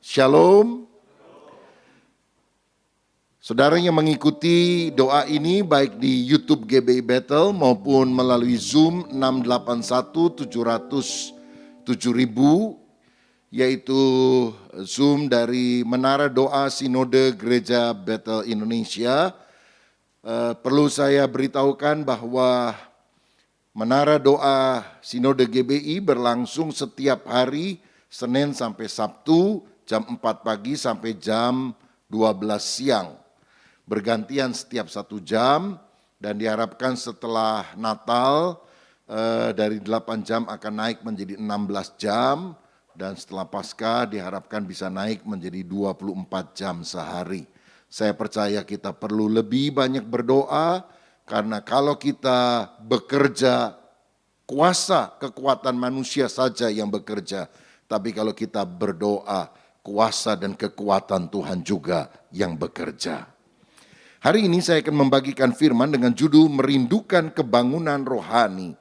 Shalom. Saudara yang mengikuti doa ini baik di YouTube GBI Bethel maupun melalui Zoom 681 700 7000, yaitu Zoom dari Menara Doa Sinode Gereja Bethel Indonesia. Perlu saya beritahukan bahwa Menara Doa Sinode GBI berlangsung setiap hari Senin sampai Sabtu jam 4 pagi sampai jam 12 siang. Bergantian setiap 1 jam dan diharapkan setelah Natal dari 8 jam akan naik menjadi 16 jam dan setelah Paskah diharapkan bisa naik menjadi 24 jam sehari. Saya percaya kita perlu lebih banyak berdoa karena kalau kita bekerja kuasa kekuatan manusia saja yang bekerja, tapi kalau kita berdoa kuasa dan kekuatan Tuhan juga yang bekerja. Hari ini saya akan membagikan firman dengan judul Merindukan Kebangunan Rohani.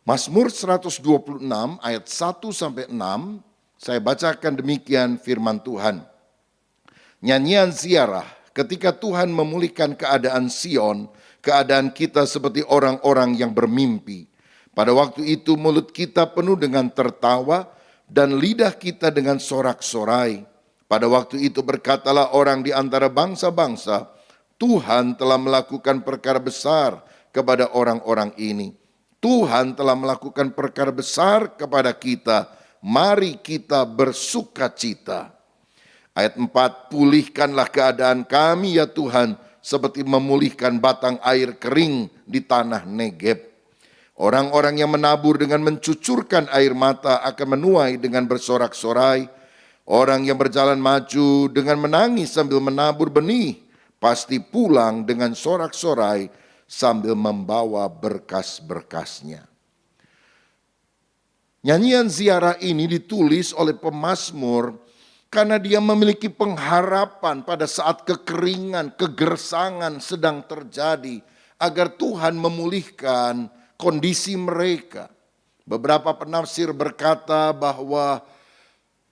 Mazmur 126 ayat 1-6, saya bacakan demikian firman Tuhan. Nyanyian ziarah, ketika Tuhan memulihkan keadaan Sion, keadaan kita seperti orang-orang yang bermimpi. Pada waktu itu mulut kita penuh dengan tertawa dan lidah kita dengan sorak-sorai. Pada waktu itu berkatalah orang di antara bangsa-bangsa, Tuhan telah melakukan perkara besar kepada orang-orang ini. Tuhan telah melakukan perkara besar kepada kita. Mari kita bersukacita. Ayat 4, pulihkanlah keadaan kami ya Tuhan, seperti memulihkan batang air kering di tanah Negeb. Orang-orang yang menabur dengan mencucurkan air mata akan menuai dengan bersorak-sorai. Orang yang berjalan maju dengan menangis sambil menabur benih, pasti pulang dengan sorak-sorai sambil membawa berkas-berkasnya. Nyanyian ziarah ini ditulis oleh pemazmur karena dia memiliki pengharapan pada saat kekeringan, kegersangan sedang terjadi agar Tuhan memulihkan kondisi mereka. Beberapa penafsir berkata bahwa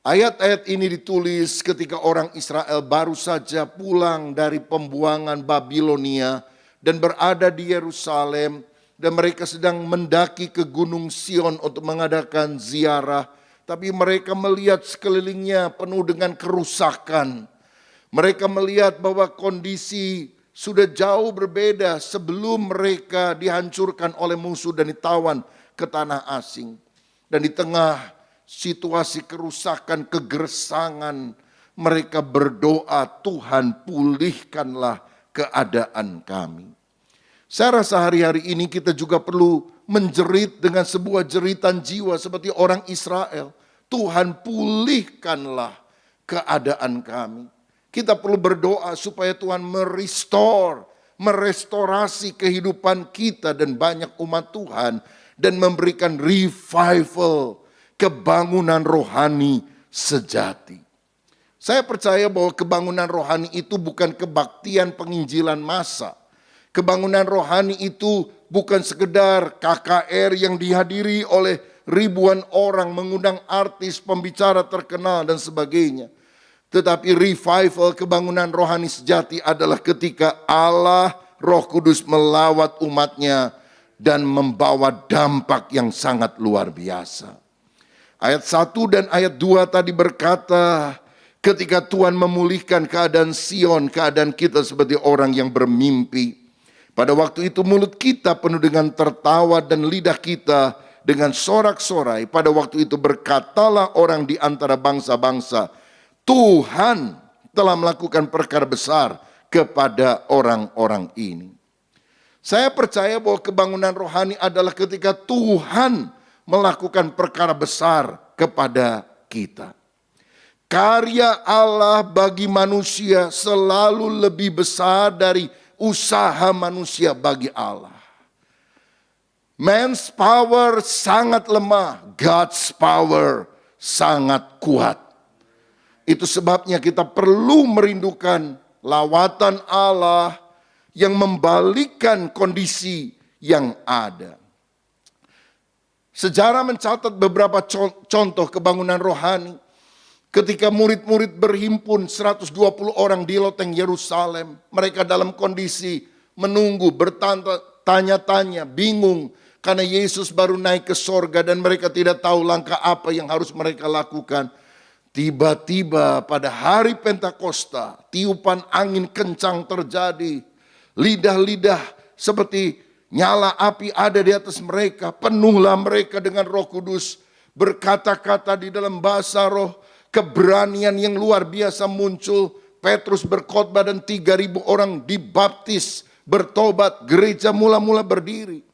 ayat-ayat ini ditulis ketika orang Israel baru saja pulang dari pembuangan Babilonia dan berada di Yerusalem dan mereka sedang mendaki ke Gunung Sion untuk mengadakan ziarah, tapi mereka melihat sekelilingnya penuh dengan kerusakan. Mereka melihat bahwa kondisi sudah jauh berbeda sebelum mereka dihancurkan oleh musuh dan ditawan ke tanah asing. Dan di tengah situasi kerusakan, kegersangan, mereka berdoa, Tuhan pulihkanlah keadaan kami. Saya rasa hari-hari ini kita juga perlu menjerit dengan sebuah jeritan jiwa seperti orang Israel. Tuhan pulihkanlah keadaan kami. Kita perlu berdoa supaya Tuhan merestorasi kehidupan kita dan banyak umat Tuhan dan memberikan revival, kebangunan rohani sejati. Saya percaya bahwa kebangunan rohani itu bukan kebaktian penginjilan massa. Kebangunan rohani itu bukan sekedar KKR yang dihadiri oleh ribuan orang, mengundang artis, pembicara terkenal dan sebagainya. Tetapi revival kebangunan rohani sejati adalah ketika Allah Roh Kudus melawat umatnya dan membawa dampak yang sangat luar biasa. Ayat 1 dan ayat 2 tadi berkata, ketika Tuhan memulihkan keadaan Sion, keadaan kita seperti orang yang bermimpi. Pada waktu itu mulut kita penuh dengan tertawa dan lidah kita dengan sorak-sorai. Pada waktu itu berkatalah orang di antara bangsa-bangsa, Tuhan telah melakukan perkara besar kepada orang-orang ini. Saya percaya bahwa kebangunan rohani adalah ketika Tuhan melakukan perkara besar kepada kita. Karya Allah bagi manusia selalu lebih besar dari usaha manusia bagi Allah. Man's power sangat lemah, God's power sangat kuat. Itu sebabnya kita perlu merindukan lawatan Allah yang membalikkan kondisi yang ada. Sejarah mencatat beberapa contoh kebangunan rohani. Ketika murid-murid berhimpun 120 orang di loteng Yerusalem, mereka dalam kondisi menunggu, bertanya-tanya, bingung, karena Yesus baru naik ke sorga dan mereka tidak tahu langkah apa yang harus mereka lakukan. Tiba-tiba pada hari Pentakosta, tiupan angin kencang terjadi. Lidah-lidah seperti nyala api ada di atas mereka. Penuhlah mereka dengan Roh Kudus. Berkata-kata di dalam bahasa roh. Keberanian yang luar biasa muncul. Petrus berkhotbah dan 3.000 orang dibaptis, bertobat, gereja mula-mula berdiri.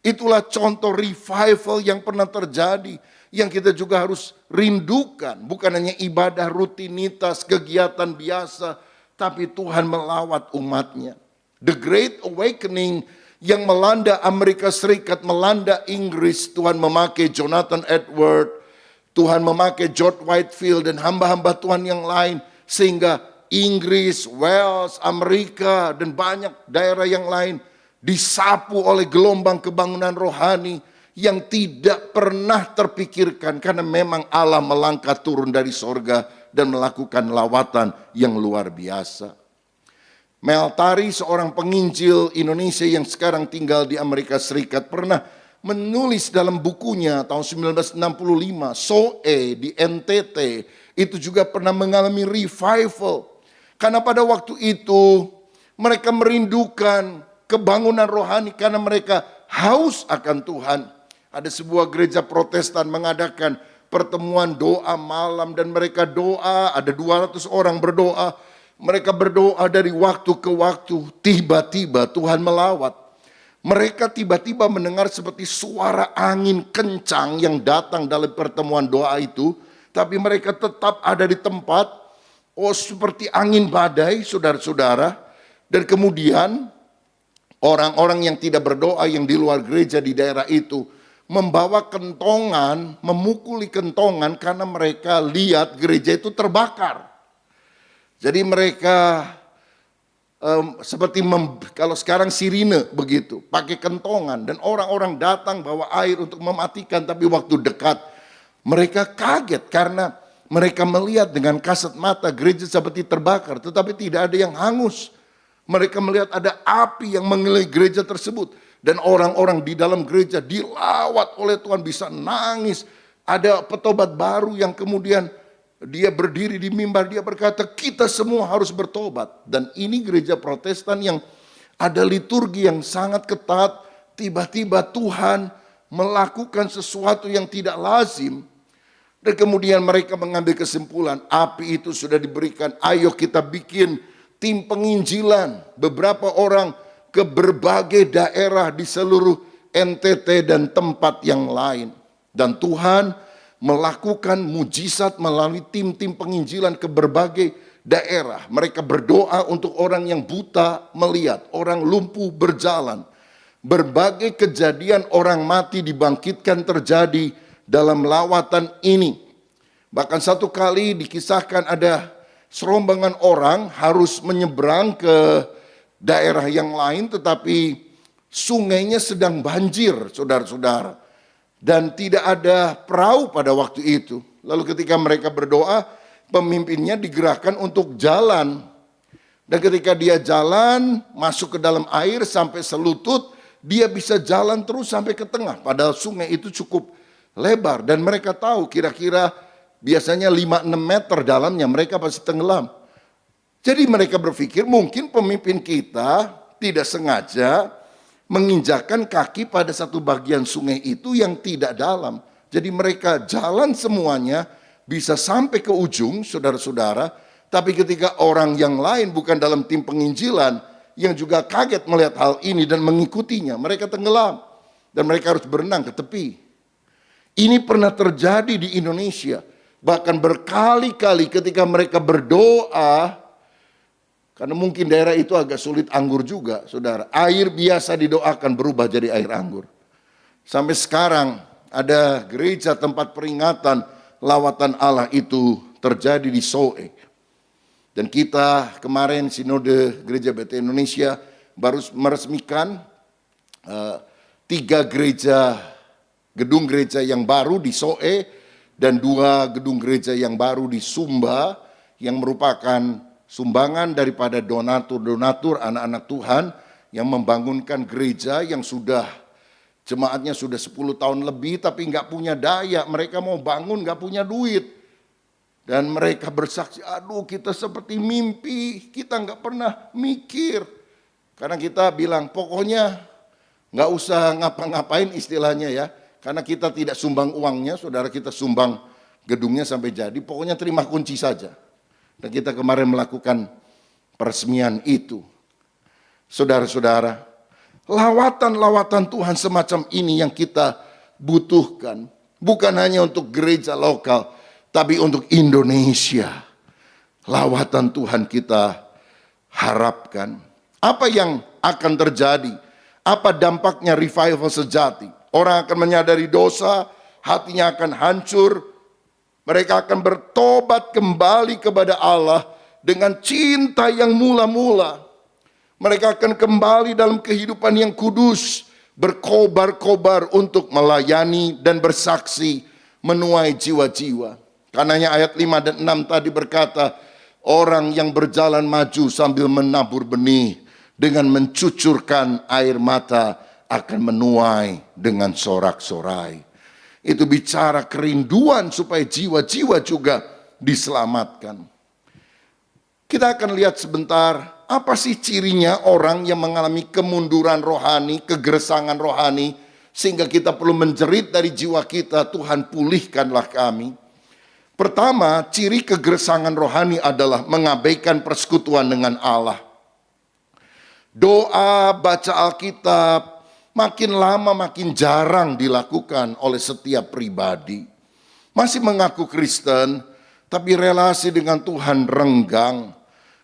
Itulah contoh revival yang pernah terjadi, yang kita juga harus rindukan. Bukan hanya ibadah rutinitas, kegiatan biasa, tapi Tuhan melawat umatnya. The Great Awakening yang melanda Amerika Serikat, melanda Inggris, Tuhan memakai Jonathan Edwards, Tuhan memakai George Whitefield dan hamba-hamba Tuhan yang lain, sehingga Inggris, Wales, Amerika, dan banyak daerah yang lain disapu oleh gelombang kebangunan rohani yang tidak pernah terpikirkan, karena memang Allah melangkah turun dari sorga dan melakukan lawatan yang luar biasa. Mel Tari, seorang penginjil Indonesia yang sekarang tinggal di Amerika Serikat, pernah menulis dalam bukunya tahun 1965, Soe di NTT, itu juga pernah mengalami revival. Karena pada waktu itu mereka merindukan kebangunan rohani karena mereka haus akan Tuhan. Ada sebuah gereja Protestan mengadakan pertemuan doa malam dan mereka doa, ada 200 orang berdoa. Mereka berdoa dari waktu ke waktu, tiba-tiba Tuhan melawat. Mereka tiba-tiba mendengar seperti suara angin kencang yang datang dalam pertemuan doa itu, tapi mereka tetap ada di tempat, seperti angin badai, saudara-saudara. Dan kemudian orang-orang yang tidak berdoa yang di luar gereja di daerah itu membawa kentongan, memukuli kentongan karena mereka lihat gereja itu terbakar. Jadi mereka seperti kalau sekarang sirine begitu, pakai kentongan dan orang-orang datang bawa air untuk mematikan, tapi waktu dekat mereka kaget karena mereka melihat dengan kasat mata gereja seperti terbakar, tetapi tidak ada yang hangus. Mereka melihat ada api yang mengelilingi gereja tersebut. Dan orang-orang di dalam gereja dilawat oleh Tuhan, bisa nangis. Ada petobat baru yang kemudian dia berdiri di mimbar, dia berkata, kita semua harus bertobat. Dan ini gereja Protestan yang ada liturgi yang sangat ketat. Tiba-tiba Tuhan melakukan sesuatu yang tidak lazim. Dan kemudian mereka mengambil kesimpulan, api itu sudah diberikan, ayo kita bikin tim penginjilan, beberapa orang ke berbagai daerah di seluruh NTT dan tempat yang lain. Dan Tuhan melakukan mujizat melalui tim-tim penginjilan ke berbagai daerah. Mereka berdoa untuk orang yang buta melihat, orang lumpuh berjalan. Berbagai kejadian orang mati dibangkitkan terjadi dalam lawatan ini. Bahkan satu kali dikisahkan ada serombongan orang harus menyeberang ke daerah yang lain, tetapi sungainya sedang banjir, saudara-saudara. Dan tidak ada perahu pada waktu itu. Lalu ketika mereka berdoa, pemimpinnya digerakkan untuk jalan. Dan ketika dia jalan, masuk ke dalam air sampai selutut, dia bisa jalan terus sampai ke tengah. Padahal sungai itu cukup lebar. Dan mereka tahu kira-kira biasanya 5-6 meter dalamnya, mereka pasti tenggelam. Jadi mereka berpikir mungkin pemimpin kita tidak sengaja menginjakkan kaki pada satu bagian sungai itu yang tidak dalam. Jadi mereka jalan semuanya bisa sampai ke ujung, saudara-saudara. Tapi ketika orang yang lain bukan dalam tim penginjilan yang juga kaget melihat hal ini dan mengikutinya, mereka tenggelam. Dan mereka harus berenang ke tepi. Ini pernah terjadi di Indonesia. Bahkan berkali-kali ketika mereka berdoa, karena mungkin daerah itu agak sulit anggur juga, saudara. Air biasa didoakan berubah jadi air anggur. Sampai sekarang ada gereja tempat peringatan lawatan Allah itu terjadi di Soe. Dan kita kemarin Sinode Gereja BT Indonesia baru meresmikan 3 gereja, gedung gereja yang baru di Soe. dan 2 gedung gereja yang baru di Sumba yang merupakan sumbangan daripada donatur-donatur anak-anak Tuhan yang membangunkan gereja yang sudah jemaatnya sudah 10 tahun lebih tapi nggak punya daya. Mereka mau bangun nggak punya duit. Dan mereka bersaksi, aduh kita seperti mimpi, kita nggak pernah mikir. Karena kita bilang pokoknya nggak usah ngapa-ngapain istilahnya ya. Karena kita tidak sumbang uangnya, saudara kita sumbang gedungnya sampai jadi. Pokoknya terima kunci saja. Dan kita kemarin melakukan peresmian itu. Saudara-saudara, lawatan-lawatan Tuhan semacam ini yang kita butuhkan. Bukan hanya untuk gereja lokal, tapi untuk Indonesia. Lawatan Tuhan kita harapkan. Apa yang akan terjadi? Apa dampaknya revival sejati? Orang akan menyadari dosa, hatinya akan hancur. Mereka akan bertobat kembali kepada Allah dengan cinta yang mula-mula. Mereka akan kembali dalam kehidupan yang kudus, berkobar-kobar untuk melayani dan bersaksi menuai jiwa-jiwa. Karenanya ayat 5 dan 6 tadi berkata, orang yang berjalan maju sambil menabur benih dengan mencucurkan air mata akan menuai dengan sorak-sorai. Itu bicara kerinduan supaya jiwa-jiwa juga diselamatkan. Kita akan lihat sebentar, apa sih cirinya orang yang mengalami kemunduran rohani, kegersangan rohani, sehingga kita perlu menjerit dari jiwa kita, Tuhan pulihkanlah kami. Pertama, ciri kegersangan rohani adalah mengabaikan persekutuan dengan Allah. Doa, baca Alkitab, makin lama makin jarang dilakukan oleh setiap pribadi. Masih mengaku Kristen, tapi relasi dengan Tuhan renggang.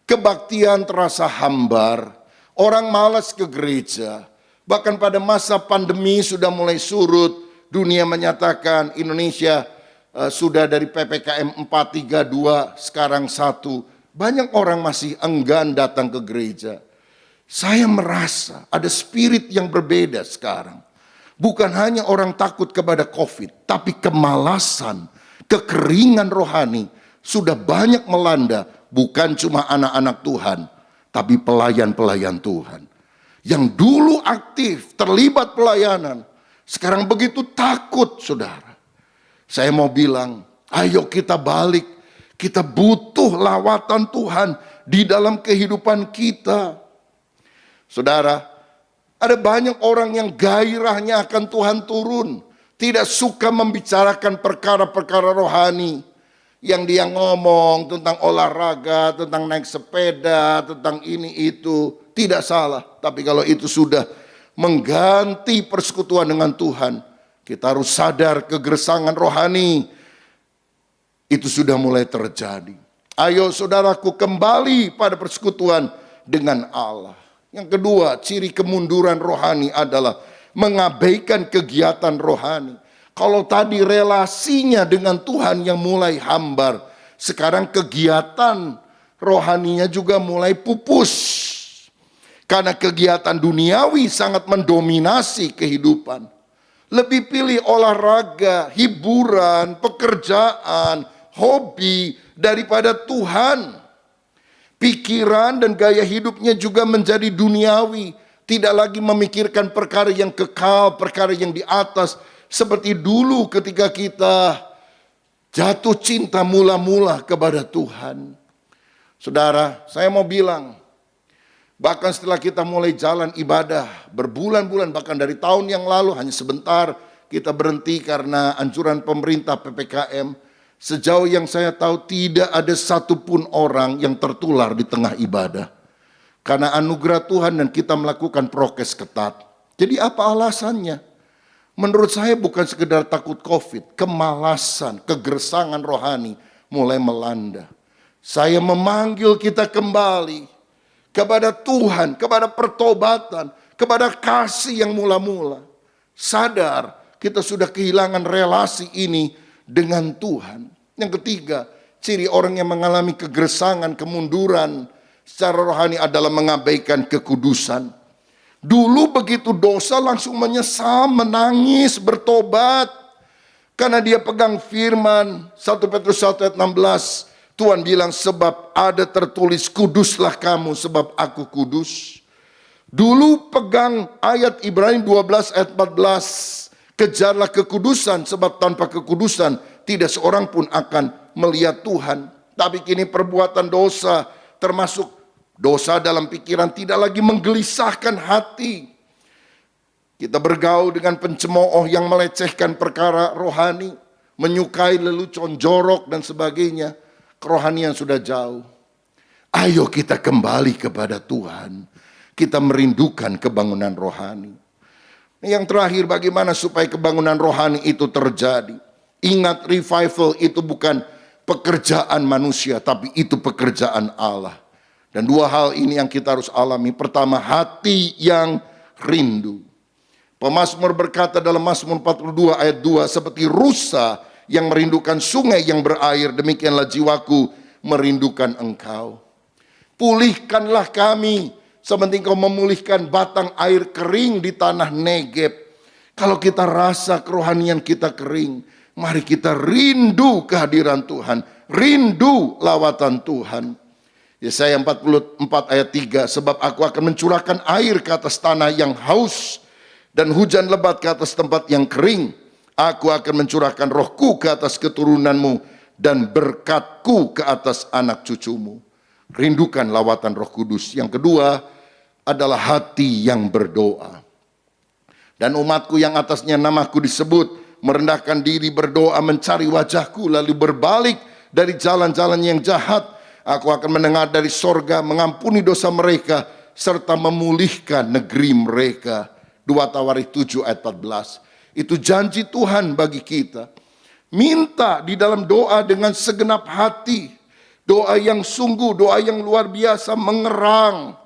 Kebaktian terasa hambar. Orang malas ke gereja. Bahkan pada masa pandemi sudah mulai surut. Dunia menyatakan Indonesia sudah dari PPKM 432 sekarang 1. Banyak orang masih enggan datang ke gereja. Saya merasa ada spirit yang berbeda sekarang. Bukan hanya orang takut kepada COVID, tapi kemalasan, kekeringan rohani sudah banyak melanda, bukan cuma anak-anak Tuhan, tapi pelayan-pelayan Tuhan. Yang dulu aktif, terlibat pelayanan, sekarang begitu takut, saudara. Saya mau bilang, ayo kita balik, kita butuh lawatan Tuhan di dalam kehidupan kita. Saudara, ada banyak orang yang gairahnya akan Tuhan turun. Tidak suka membicarakan perkara-perkara rohani. Yang dia ngomong tentang olahraga, tentang naik sepeda, tentang ini itu. Tidak salah. Tapi kalau itu sudah mengganti persekutuan dengan Tuhan, kita harus sadar kegersangan rohani. Itu sudah mulai terjadi. Ayo saudaraku kembali pada persekutuan dengan Allah. Yang kedua, ciri kemunduran rohani adalah mengabaikan kegiatan rohani. Kalau tadi relasinya dengan Tuhan yang mulai hambar, sekarang kegiatan rohaninya juga mulai pupus. Karena kegiatan duniawi sangat mendominasi kehidupan. Lebih pilih olahraga, hiburan, pekerjaan, hobi daripada Tuhan. Pikiran dan gaya hidupnya juga menjadi duniawi. Tidak lagi memikirkan perkara yang kekal, perkara yang di atas. Seperti dulu ketika kita jatuh cinta mula-mula kepada Tuhan. Saudara, saya mau bilang, bahkan setelah kita mulai jalan ibadah berbulan-bulan, bahkan dari tahun yang lalu hanya sebentar kita berhenti karena anjuran pemerintah PPKM. Sejauh yang saya tahu tidak ada satupun orang yang tertular di tengah ibadah. Karena anugerah Tuhan dan kita melakukan prokes ketat. Jadi apa alasannya? Menurut saya bukan sekedar takut COVID. Kemalasan, kegersangan rohani mulai melanda. Saya memanggil kita kembali kepada Tuhan, kepada pertobatan, kepada kasih yang mula-mula. Sadar kita sudah kehilangan relasi ini dengan Tuhan. Yang ketiga, ciri orang yang mengalami kegersangan, kemunduran secara rohani adalah mengabaikan kekudusan. Dulu begitu dosa langsung menyesal, menangis, bertobat. Karena dia pegang firman 1 Petrus 1 ayat 16. Tuhan bilang, sebab ada tertulis, kuduslah kamu sebab aku kudus. Dulu pegang ayat Ibrani 12 ayat 14. Kejarlah kekudusan, sebab tanpa kekudusan tidak seorang pun akan melihat Tuhan. Tapi kini perbuatan dosa, termasuk dosa dalam pikiran, tidak lagi menggelisahkan hati. Kita bergaul dengan pencemooh yang melecehkan perkara rohani, menyukai lelucon, jorok, dan sebagainya. Kerohanian sudah jauh. Ayo kita kembali kepada Tuhan. Kita merindukan kebangunan rohani. Yang terakhir, bagaimana supaya kebangunan rohani itu terjadi? Ingat, revival itu bukan pekerjaan manusia, tapi itu pekerjaan Allah. Dan dua hal ini yang kita harus alami. Pertama, hati yang rindu. Pemazmur berkata dalam Mazmur 42 ayat 2, seperti rusa yang merindukan sungai yang berair, demikianlah jiwaku merindukan Engkau. Pulihkanlah kami, seperti Engkau memulihkan batang air kering di tanah Negeb. Kalau kita rasa kerohanian kita kering, mari kita rindu kehadiran Tuhan, rindu lawatan Tuhan. Yesaya 44 ayat 3, sebab aku akan mencurahkan air ke atas tanah yang haus, dan hujan lebat ke atas tempat yang kering. Aku akan mencurahkan rohku ke atas keturunanmu, dan berkatku ke atas anak cucumu. Rindukan lawatan Roh Kudus. Yang kedua adalah hati yang berdoa. Dan umatku yang atasnya namaku disebut, merendahkan diri, berdoa, mencari wajahku, lalu berbalik dari jalan-jalan yang jahat. Aku akan mendengar dari sorga, mengampuni dosa mereka, serta memulihkan negeri mereka. 2 Tawarikh 7 ayat 14. Itu janji Tuhan bagi kita. Minta di dalam doa dengan segenap hati. Doa yang sungguh, doa yang luar biasa, mengerang.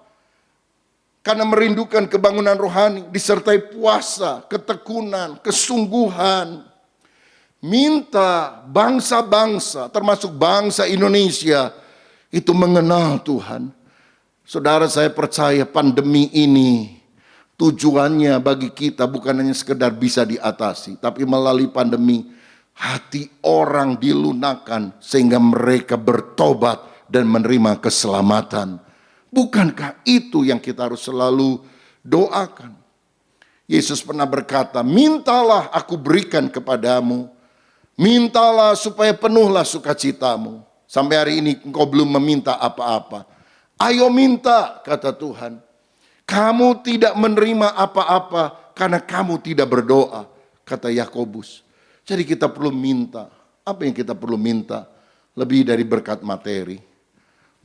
Karena merindukan kebangunan rohani, disertai puasa, ketekunan, kesungguhan. Minta bangsa-bangsa, termasuk bangsa Indonesia, itu mengenal Tuhan. Saudara, saya percaya pandemi ini tujuannya bagi kita bukan hanya sekedar bisa diatasi, tapi melalui pandemi hati orang dilunakkan sehingga mereka bertobat dan menerima keselamatan. Bukankah itu yang kita harus selalu doakan? Yesus pernah berkata, mintalah aku berikan kepadamu, mintalah supaya penuhlah sukacitamu. Sampai hari ini engkau belum meminta apa-apa. Ayo minta, kata Tuhan. Kamu tidak menerima apa-apa karena kamu tidak berdoa, kata Yakobus. Jadi kita perlu minta. Apa yang kita perlu minta? Lebih dari berkat materi.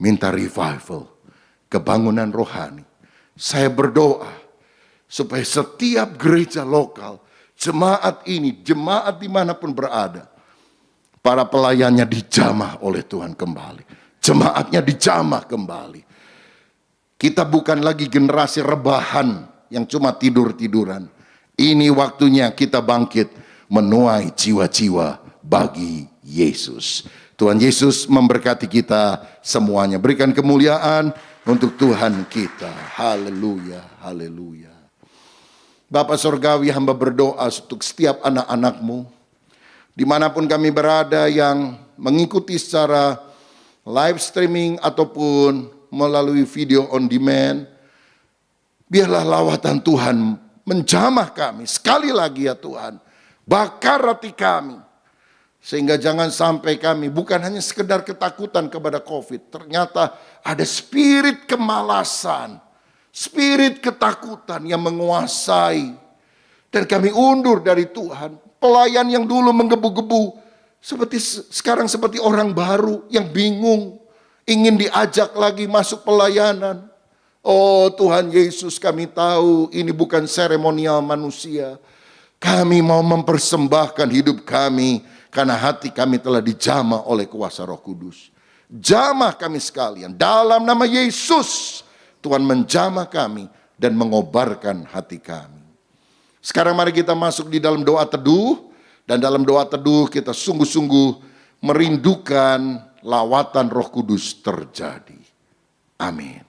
Minta revival, kebangunan rohani. Saya berdoa supaya setiap gereja lokal, jemaat ini, jemaat dimanapun berada, para pelayannya dijamah oleh Tuhan kembali. Jemaatnya dijamah kembali. Kita bukan lagi generasi rebahan yang cuma tidur-tiduran. Ini waktunya kita bangkit menuai jiwa-jiwa bagi Yesus. Tuhan Yesus memberkati kita semuanya. Berikan kemuliaan untuk Tuhan kita. Haleluya, haleluya. Bapa Sorgawi, hamba berdoa untuk setiap anak-anak-Mu, dimanapun kami berada yang mengikuti secara live streaming ataupun melalui video on demand. Biarlah lawatan Tuhan menjamah kami. Sekali lagi ya Tuhan, bakar hati kami. Sehingga jangan sampai kami bukan hanya sekedar ketakutan kepada COVID. Ternyata ada spirit kemalasan, spirit ketakutan yang menguasai. Dan kami undur dari Tuhan. Pelayan yang dulu menggebu-gebu, sekarang seperti orang baru yang bingung. Ingin diajak lagi masuk pelayanan. Oh Tuhan Yesus, kami tahu ini bukan seremonial manusia. Kami mau mempersembahkan hidup kami karena hati kami telah dijamah oleh kuasa Roh Kudus. Jamah kami sekalian dalam nama Yesus. Tuhan menjamah kami dan mengobarkan hati kami. Sekarang mari kita masuk di dalam doa teduh. Dan dalam doa teduh kita sungguh-sungguh merindukan lawatan Roh Kudus terjadi. Amin.